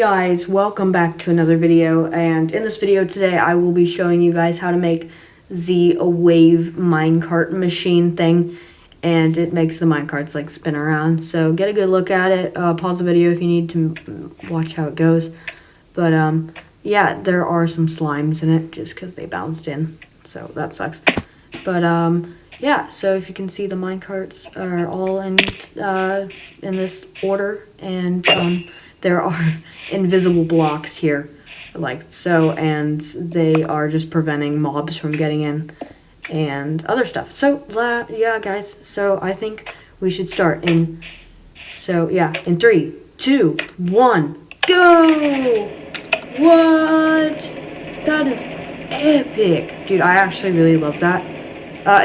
guys, welcome back to another video, and in this video today I will be showing you guys how to make the wave minecart machine thing, and it makes the minecarts like spin around. So get a good look at it, pause the video if you need to watch how it goes. But yeah, there are some slimes in it just because they bounced in, so that sucks. But yeah, so if you can see, the minecarts are all in this order, and there are invisible blocks here, like so, and they are just preventing mobs from getting in and other stuff. So yeah, guys, so I think we should start in. So yeah, in 3, 2, 1, go! What? That is epic, dude. I actually really love that.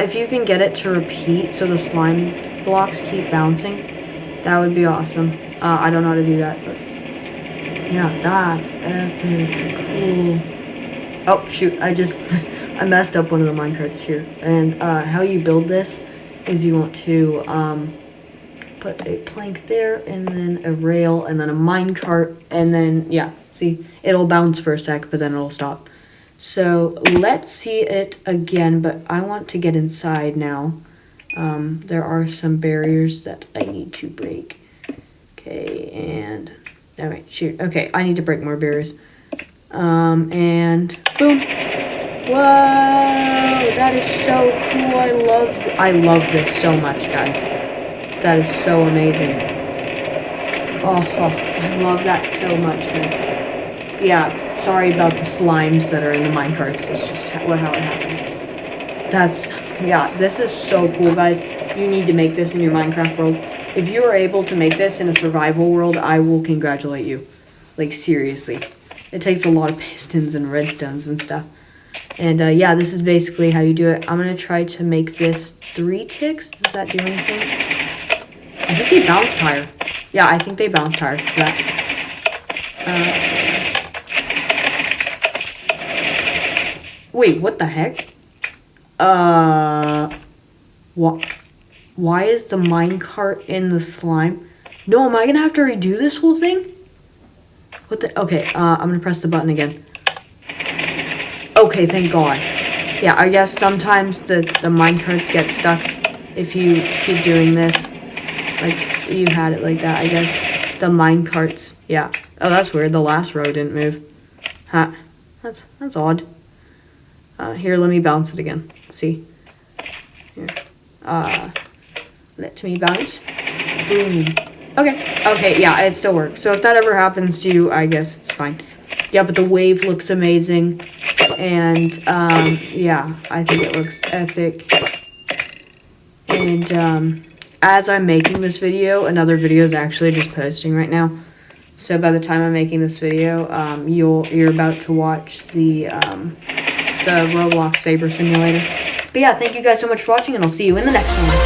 If you can get it to repeat so the slime blocks keep bouncing, that would be awesome. I don't know how to do that, but yeah, that's epic. Cool. Oh shoot, I messed up one of the minecarts here. And how you build this is you want to put a plank there, and then a rail, and then a minecart, and then yeah, see, it'll bounce for a sec, but then it'll stop. So let's see it again, but I want to get inside now. There are some barriers that I need to break. Okay, and all right, shoot. Okay, I need to break more barriers. And boom. Whoa, that is so cool. I love this so much, guys. That is so amazing. Oh, I love that so much, guys. Yeah, sorry about the slimes that are in the minecarts. It's just how it happened. Yeah, this is so cool, guys. You need to make this in your Minecraft world. If you are able to make this in a survival world, I will congratulate you. Like, seriously. It takes a lot of pistons and redstones and stuff. And yeah, this is basically how you do it. I'm going to try to make this 3 ticks. Does that do anything? I think they bounced higher. Yeah, I think they bounced higher. So that... Wait, what the heck? What? Why is the minecart in the slime? No, am I gonna have to redo this whole thing? What the? Okay, I'm gonna press the button again. Okay, thank God. Yeah, I guess sometimes the minecarts get stuck if you keep doing this. Like, you had it like that, I guess. The minecarts, yeah. Oh, that's weird. The last row didn't move. Huh. That's odd. Here, let me bounce it again. Let's see. Here. Let me bounce. Boom. Okay, yeah, it still works. So if that ever happens to you, I guess it's fine. Yeah, but the wave looks amazing. And, yeah, I think it looks epic. And, as I'm making this video, another video is actually just posting right now. So by the time I'm making this video, you're about to watch the Roblox Saber Simulator. But yeah, thank you guys so much for watching, and I'll see you in the next one.